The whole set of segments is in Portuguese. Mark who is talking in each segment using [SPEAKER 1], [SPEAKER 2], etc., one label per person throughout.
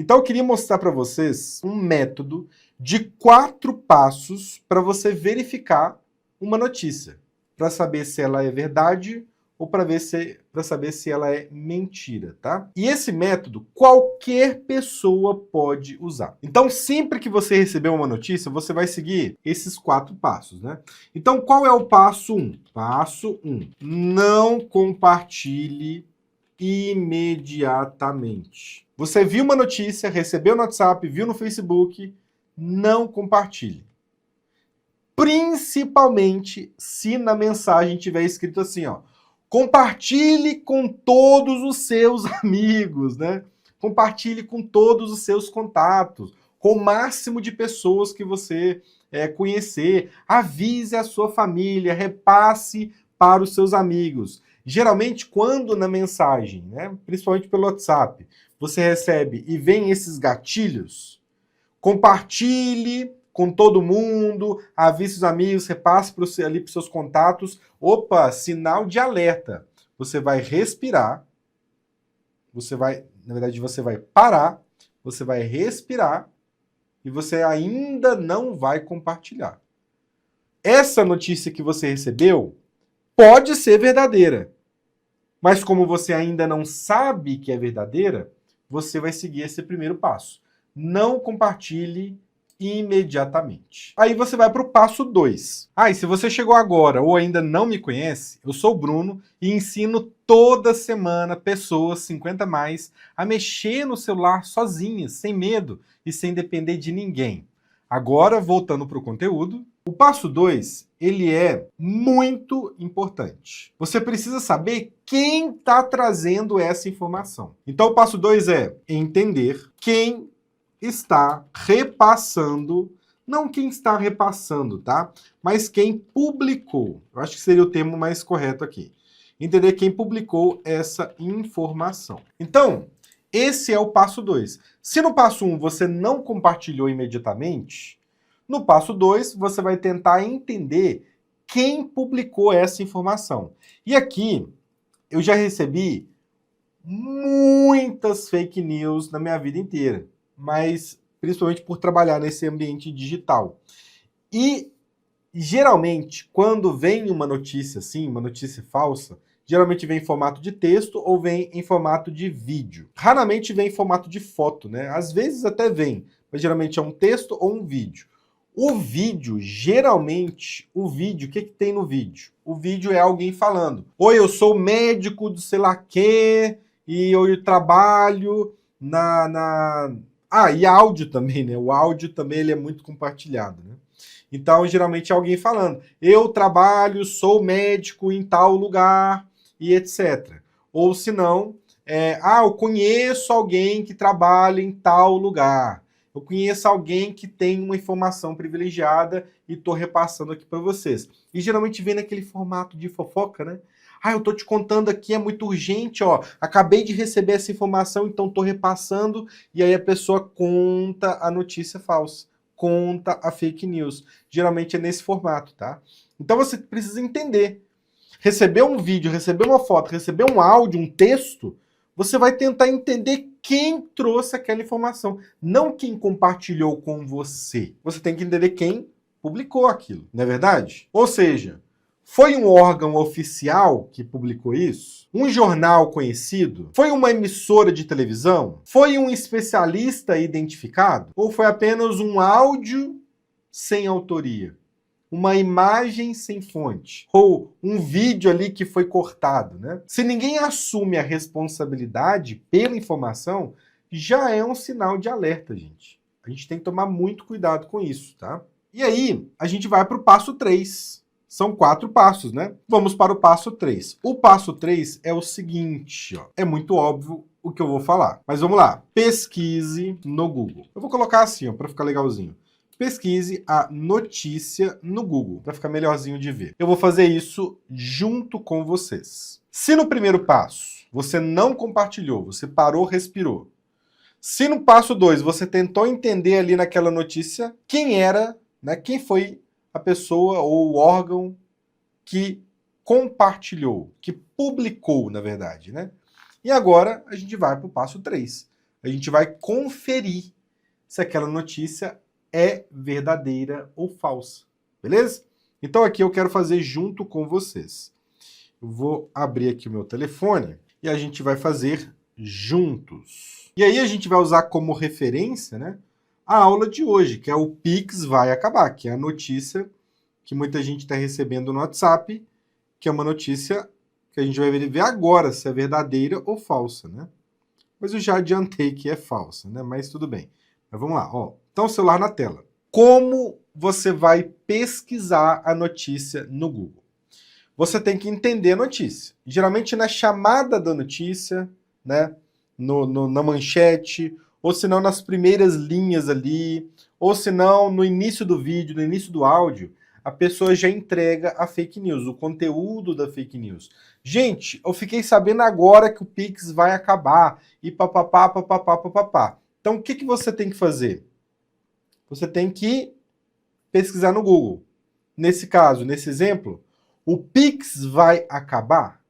[SPEAKER 1] Então eu queria mostrar para vocês um método de 4 passos para você verificar uma notícia, para saber se ela é verdade ou para saber se ela é mentira, tá? E esse método qualquer pessoa pode usar. Então sempre que você receber uma notícia, você vai seguir esses 4 passos, né? Então qual é o passo 1? Passo 1. Não compartilhe imediatamente. Você viu uma notícia, recebeu no WhatsApp, viu no Facebook, não compartilhe. Principalmente se na mensagem tiver escrito assim, ó, compartilhe com todos os seus amigos, né? Compartilhe com todos os seus contatos, com o máximo de pessoas que você conhecer. Avise a sua família, repasse para os seus amigos. Geralmente, quando na mensagem, né, principalmente pelo WhatsApp, você recebe e vem esses gatilhos, compartilhe com todo mundo, avise os amigos, repasse ali para os seus contatos. Opa, sinal de alerta. Você vai respirar, na verdade, você vai parar, você vai respirar e você ainda não vai compartilhar. Essa notícia que você recebeu pode ser verdadeira, mas como você ainda não sabe que é verdadeira, você vai seguir esse primeiro passo. Não compartilhe imediatamente. Aí você vai para o passo 2. E se você chegou agora ou ainda não me conhece, eu sou o Bruno e ensino toda semana pessoas 50 mais a mexer no celular sozinhas, sem medo e sem depender de ninguém. Agora, voltando para o conteúdo, o passo 2, ele é muito importante. Você precisa saber quem está trazendo essa informação. Então, o passo 2 é entender quem está repassando, não quem está repassando, tá? Mas quem publicou. Eu acho que seria o termo mais correto aqui. Entender quem publicou essa informação. Então, esse é o passo 2. Se no passo 1 você não compartilhou imediatamente, no passo 2 você vai tentar entender quem publicou essa informação. E aqui eu já recebi muitas fake news na minha vida inteira, mas principalmente por trabalhar nesse ambiente digital. E geralmente, quando vem uma notícia assim, uma notícia falsa, geralmente vem em formato de texto ou vem em formato de vídeo. Raramente vem em formato de foto, né? Às vezes até vem, mas geralmente é um texto ou um vídeo. O vídeo, geralmente, o que tem no vídeo? O vídeo é alguém falando. Oi, eu sou médico do sei lá quê, e eu trabalho e áudio também, né? O áudio também ele é muito compartilhado, né? Então, geralmente é alguém falando, eu trabalho, sou médico em tal lugar, e etc. Ou se não, eu conheço alguém que trabalha em tal lugar. Eu conheço alguém que tem uma informação privilegiada e estou repassando aqui para vocês. E geralmente vem naquele formato de fofoca, né? Eu estou te contando aqui, é muito urgente, ó. Acabei de receber essa informação, então estou repassando. E aí a pessoa conta a notícia falsa, conta a fake news. Geralmente é nesse formato, tá? Então você precisa entender. Receber um vídeo, receber uma foto, receber um áudio, um texto, você vai tentar entender quem trouxe aquela informação, não quem compartilhou com você. Você tem que entender quem publicou aquilo, não é verdade? Ou seja, foi um órgão oficial que publicou isso? Um jornal conhecido? Foi uma emissora de televisão? Foi um especialista identificado? Ou foi apenas um áudio sem autoria? Uma imagem sem fonte? Ou um vídeo ali que foi cortado, né? Se ninguém assume a responsabilidade pela informação, já é um sinal de alerta, gente. A gente tem que tomar muito cuidado com isso, tá? E aí, a gente vai para o passo 3. São 4 passos, né? Vamos para o passo 3. O passo 3 é o seguinte, ó. É muito óbvio o que eu vou falar. Mas vamos lá. Pesquise no Google. Eu vou colocar assim, ó, para ficar legalzinho. Pesquise a notícia no Google, para ficar melhorzinho de ver. Eu vou fazer isso junto com vocês. Se no primeiro passo você não compartilhou, você parou, respirou. Se no passo 2 você tentou entender ali naquela notícia quem era, né, quem foi a pessoa ou o órgão que compartilhou, que publicou, na verdade, né? E agora a gente vai para o passo 3. A gente vai conferir se aquela notícia é verdadeira ou falsa. Beleza? Então aqui eu quero fazer junto com vocês. Eu vou abrir aqui o meu telefone e a gente vai fazer juntos. E aí a gente vai usar como referência, né, a aula de hoje, que é o Pix vai acabar, que é a notícia que muita gente está recebendo no WhatsApp, que é uma notícia que a gente vai ver agora se é verdadeira ou falsa, né? Mas eu já adiantei que é falsa, né? Mas tudo bem. Mas vamos lá, ó. Então, o celular na tela. Como você vai pesquisar a notícia no Google? Você tem que entender a notícia. Geralmente na chamada da notícia, né? Na manchete, ou se não nas primeiras linhas ali, ou se não no início do vídeo, no início do áudio, a pessoa já entrega a fake news, o conteúdo da fake news. Gente, eu fiquei sabendo agora que o Pix vai acabar, e papapá, papapá, papapá. Então, o que você tem que fazer? Você tem que pesquisar no Google. Nesse caso, nesse exemplo, o Pix vai acabar?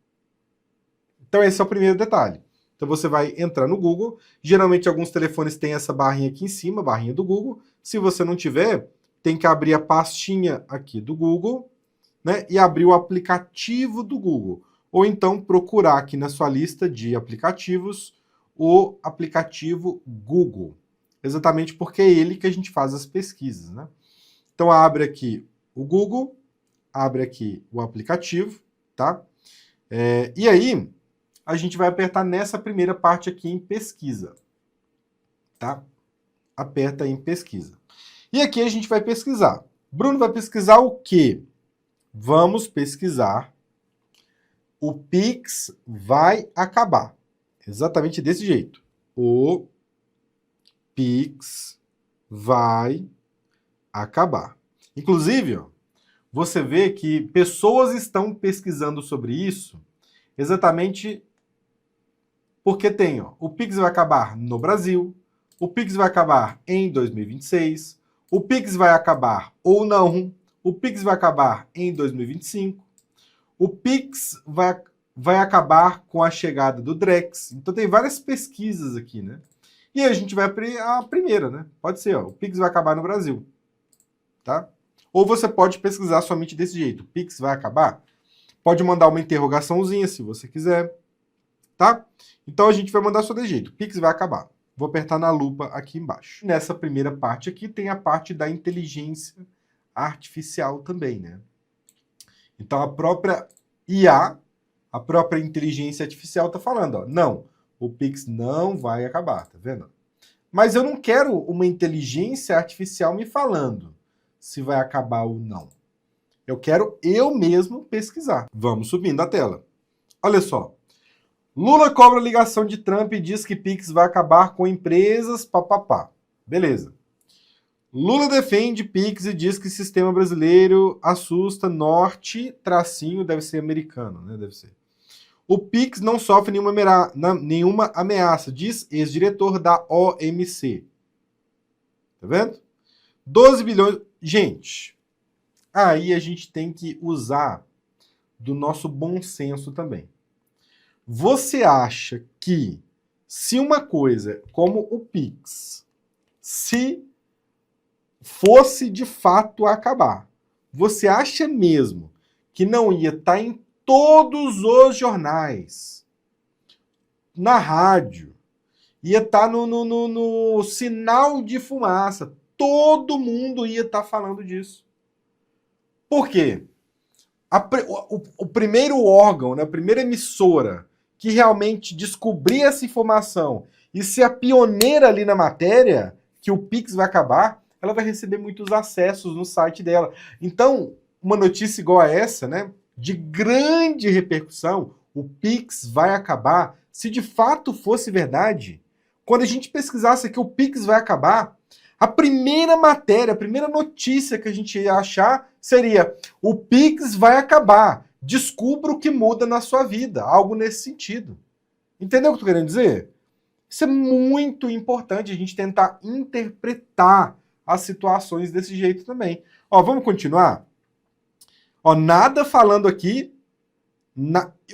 [SPEAKER 1] Então, esse é o primeiro detalhe. Então, você vai entrar no Google. Geralmente, alguns telefones têm essa barrinha aqui em cima, barrinha do Google. Se você não tiver, tem que abrir a pastinha aqui do Google, né, e abrir o aplicativo do Google. Ou então procurar aqui na sua lista de aplicativos o aplicativo Google. Exatamente porque é ele que a gente faz as pesquisas, né? Então abre aqui o Google, abre aqui o aplicativo, tá? E aí a gente vai apertar nessa primeira parte aqui em pesquisa, tá? Aperta em pesquisa. E aqui a gente vai pesquisar. Bruno vai pesquisar o quê? Vamos pesquisar o Pix vai acabar. Exatamente desse jeito. O Pix vai acabar. Inclusive, ó, você vê que pessoas estão pesquisando sobre isso exatamente porque tem, ó, o Pix vai acabar no Brasil, o Pix vai acabar em 2026, o Pix vai acabar ou não, o Pix vai acabar em 2025, o Pix vai acabar com a chegada do Drex. Então tem várias pesquisas aqui, né? E a gente vai a primeira, né? Pode ser, ó, o Pix vai acabar no Brasil, tá? Ou você pode pesquisar somente desse jeito, o Pix vai acabar? Pode mandar uma interrogaçãozinha se você quiser, tá? Então a gente vai mandar só desse jeito, Pix vai acabar. Vou apertar na lupa aqui embaixo. Nessa primeira parte aqui tem a parte da inteligência artificial também, né? Então a própria IA, a própria inteligência artificial está falando, ó, não, o Pix não vai acabar, tá vendo? Mas eu não quero uma inteligência artificial me falando se vai acabar ou não. Eu quero eu mesmo pesquisar. Vamos subindo a tela. Olha só. Lula cobra ligação de Trump e diz que Pix vai acabar com empresas, papapá. Beleza. Lula defende Pix e diz que sistema brasileiro assusta norte, tracinho, deve ser americano, né? Deve ser. O Pix não sofre nenhuma ameaça, diz ex-diretor da OMC. Tá vendo? 12 bilhões... Gente, aí a gente tem que usar do nosso bom senso também. Você acha que se uma coisa como o Pix, se fosse de fato acabar, você acha mesmo que não ia estar em todos os jornais, na rádio, ia estar no sinal de fumaça, todo mundo ia estar falando disso? Por quê? O primeiro órgão, né, a primeira emissora que realmente descobrir essa informação e ser a pioneira ali na matéria, que o Pix vai acabar, ela vai receber muitos acessos no site dela. Então, uma notícia igual a essa, né, de grande repercussão, o Pix vai acabar, se de fato fosse verdade, quando a gente pesquisasse que o Pix vai acabar, a primeira matéria, a primeira notícia que a gente ia achar seria: o Pix vai acabar, descubra o que muda na sua vida, algo nesse sentido. Entendeu o que eu tô querendo dizer? Isso é muito importante, a gente tentar interpretar as situações desse jeito também. Ó, vamos continuar? Ó, nada falando aqui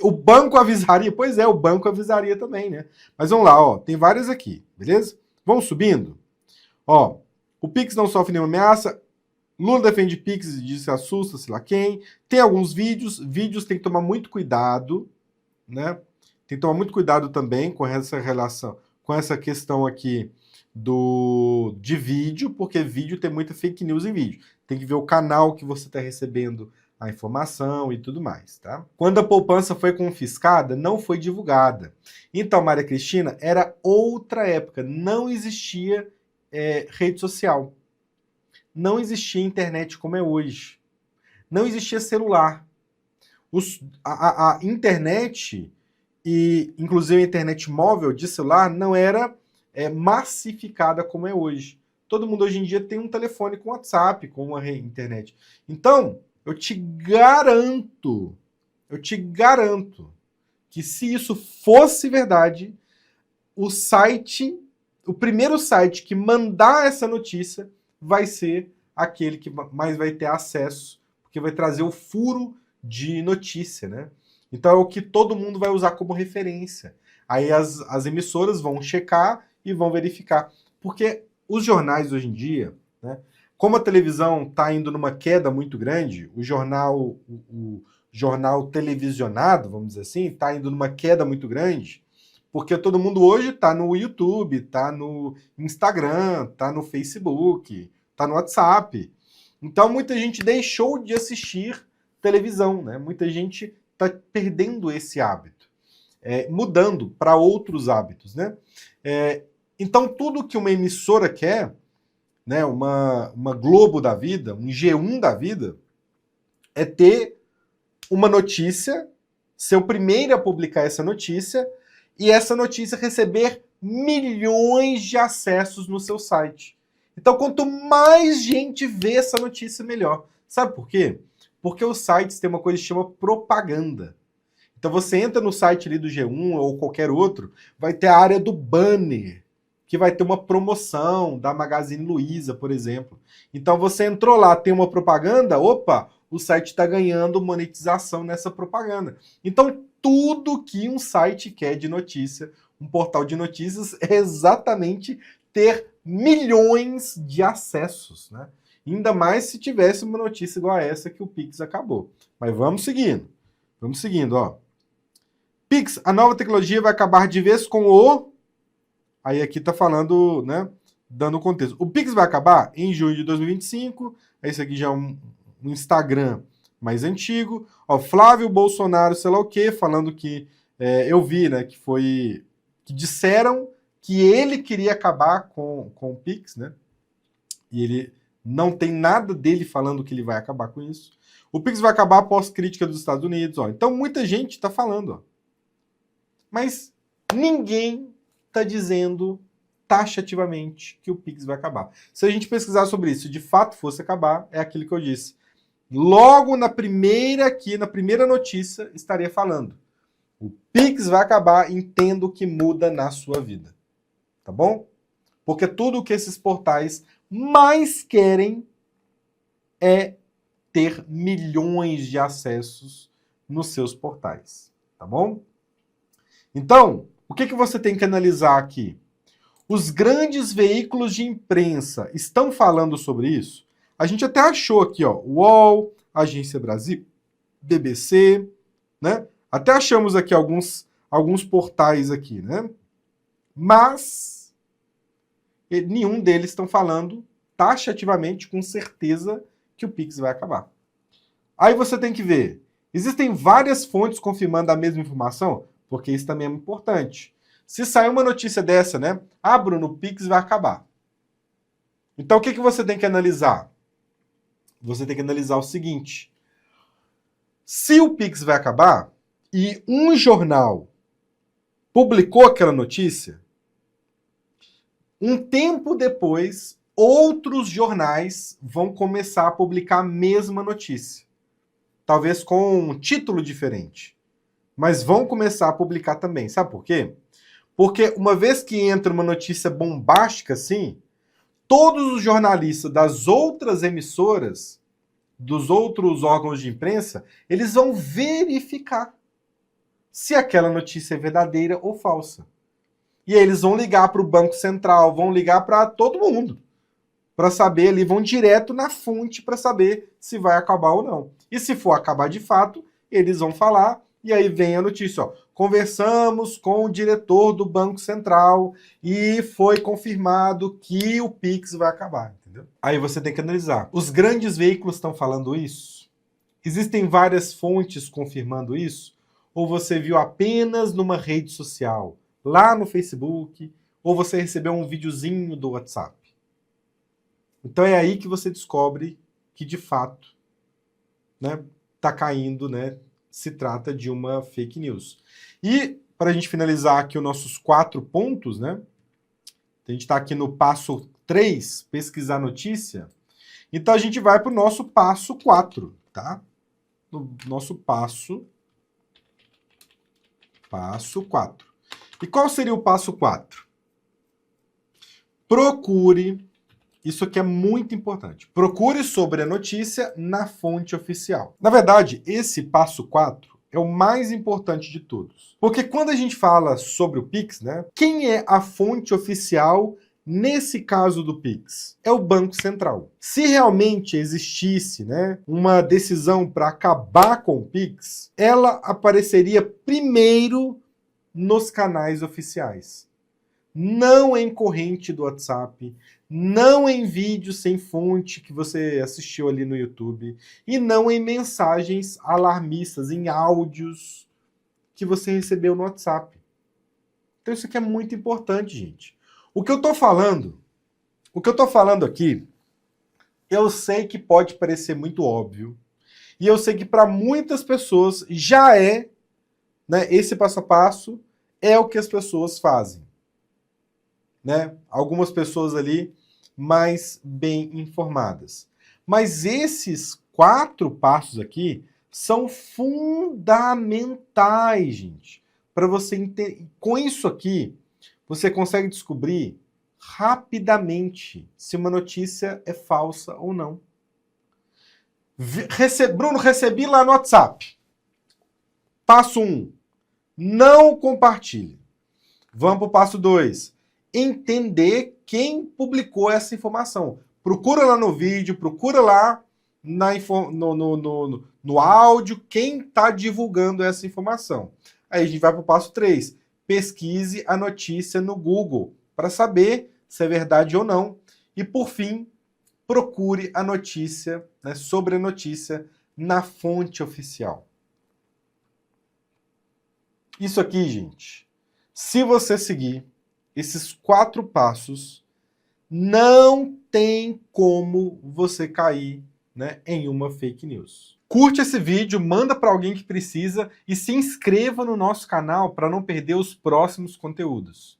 [SPEAKER 1] O banco avisaria, pois é, o banco avisaria também, né? Mas vamos lá, ó, tem várias aqui, beleza? Vamos subindo? Ó, o Pix não sofre nenhuma ameaça, Lula defende Pix e diz que assusta, sei lá quem. Tem alguns vídeos tem que tomar muito cuidado, né? Tem que tomar muito cuidado também com essa relação, com essa questão aqui de vídeo, porque vídeo tem muita fake news em vídeo. Tem que ver o canal que você está recebendo a informação e tudo mais, tá? Quando a poupança foi confiscada, não foi divulgada. Então, Maria Cristina, era outra época, não existia rede social. Não existia internet como é hoje. Não existia celular. A internet, e inclusive a internet móvel de celular, não era massificada como é hoje. Todo mundo hoje em dia tem um telefone com WhatsApp, com uma internet. Então, eu te garanto que se isso fosse verdade, o primeiro site que mandar essa notícia vai ser aquele que mais vai ter acesso, porque vai trazer o furo de notícia, né? Então é o que todo mundo vai usar como referência. Aí as emissoras vão checar e vão verificar. Porque os jornais hoje em dia, né, como a televisão está indo numa queda muito grande, o jornal televisionado, vamos dizer assim, está indo numa queda muito grande, porque todo mundo hoje está no YouTube, está no Instagram, está no Facebook, está no WhatsApp. Então muita gente deixou de assistir televisão, né? Muita gente está perdendo esse hábito, mudando para outros hábitos, né? Então tudo que uma emissora quer, né, uma Globo da vida, um G1 da vida, é ter uma notícia, ser o primeiro a publicar essa notícia, e essa notícia receber milhões de acessos no seu site. Então, quanto mais gente vê essa notícia, melhor. Sabe por quê? Porque os sites têm uma coisa que chama propaganda. Então, você entra no site ali do G1 ou qualquer outro, vai ter a área do banner, que vai ter uma promoção da Magazine Luiza, por exemplo. Então, você entrou lá, tem uma propaganda, opa, o site está ganhando monetização nessa propaganda. Então, tudo que um site quer de notícia, um portal de notícias, é exatamente ter milhões de acessos, né? Ainda mais se tivesse uma notícia igual a essa que o Pix acabou. Mas vamos seguindo. Vamos seguindo, ó. Pix, a nova tecnologia vai acabar de vez com o... Aí aqui tá falando, né? Dando contexto. O Pix vai acabar em junho de 2025. Esse aqui já é um Instagram mais antigo. Ó, Flávio Bolsonaro, sei lá o quê, falando que... eu vi, né? Que disseram que ele queria acabar com o Pix, né? E ele não tem nada dele falando que ele vai acabar com isso. O Pix vai acabar após crítica dos Estados Unidos. Ó. Então muita gente está falando. Ó. Mas ninguém está dizendo taxativamente que o Pix vai acabar. Se a gente pesquisar sobre isso, se de fato fosse acabar, é aquilo que eu disse. Logo na primeira notícia, estaria falando. O Pix vai acabar, entendo que muda na sua vida. Tá bom? Porque tudo que esses portais mais querem é ter milhões de acessos nos seus portais. Tá bom? Então, o que você tem que analisar aqui? Os grandes veículos de imprensa estão falando sobre isso? A gente até achou aqui, ó, UOL, Agência Brasil, BBC, né? Até achamos aqui alguns portais aqui, né? Mas nenhum deles estão falando taxativamente, com certeza, que o Pix vai acabar. Aí você tem que ver, existem várias fontes confirmando a mesma informação? Porque isso também é importante. Se sair uma notícia dessa, né? Ah, Bruno, o Pix vai acabar. Então o que você tem que analisar? Você tem que analisar o seguinte. Se o Pix vai acabar e um jornal publicou aquela notícia, um tempo depois, outros jornais vão começar a publicar a mesma notícia. Talvez com um título diferente. Mas vão começar a publicar também. Sabe por quê? Porque uma vez que entra uma notícia bombástica assim, todos os jornalistas das outras emissoras, dos outros órgãos de imprensa, eles vão verificar. se aquela notícia é verdadeira ou falsa. E aí eles vão ligar para o Banco Central, vão ligar para todo mundo, para saber ali, vão direto na fonte para saber se vai acabar ou não. E se for acabar de fato, eles vão falar, e aí vem a notícia, ó, conversamos com o diretor do Banco Central e foi confirmado que o Pix vai acabar, entendeu? Aí você tem que analisar. Os grandes veículos estão falando isso? Existem várias fontes confirmando isso? Ou você viu apenas numa rede social, lá no Facebook, ou você recebeu um videozinho do WhatsApp? Então é aí que você descobre que, de fato, né, tá caindo, né, se trata de uma fake news. E, para a gente finalizar aqui os nossos 4 pontos, né, a gente está aqui no passo 3, pesquisar notícia, então a gente vai para o nosso passo 4, tá? No nosso passo 4. E qual seria o passo 4? Procure, isso aqui é muito importante, procure sobre a notícia na fonte oficial. Na verdade, esse passo 4 é o mais importante de todos. Porque quando a gente fala sobre o Pix, né, quem é a fonte oficial nesse caso do Pix? É o Banco Central. Se realmente existisse, né, uma decisão para acabar com o Pix, ela apareceria primeiro nos canais oficiais. Não em corrente do WhatsApp, não em vídeo sem fonte que você assistiu ali no YouTube, e não em mensagens alarmistas, em áudios que você recebeu no WhatsApp. Então isso aqui é muito importante, gente. O que eu tô falando aqui, eu sei que pode parecer muito óbvio, e eu sei que para muitas pessoas já é, né, esse passo a passo é o que as pessoas fazem. Né? Algumas pessoas ali mais bem informadas. Mas esses 4 passos aqui são fundamentais, gente, para você entender. Com isso aqui, você consegue descobrir rapidamente se uma notícia é falsa ou não. Bruno, recebi lá no WhatsApp. Passo 1, não compartilhe. Vamos para o passo 2. Entender quem publicou essa informação. Procura lá no vídeo, procura lá no áudio quem está divulgando essa informação. Aí a gente vai para o passo 3. Pesquise a notícia no Google para saber se é verdade ou não. E, por fim, procure a notícia, né, sobre a notícia na fonte oficial. Isso aqui, gente, se você seguir esses 4 passos, não tem como você cair, né, em uma fake news. Curte esse vídeo, manda para alguém que precisa e se inscreva no nosso canal para não perder os próximos conteúdos.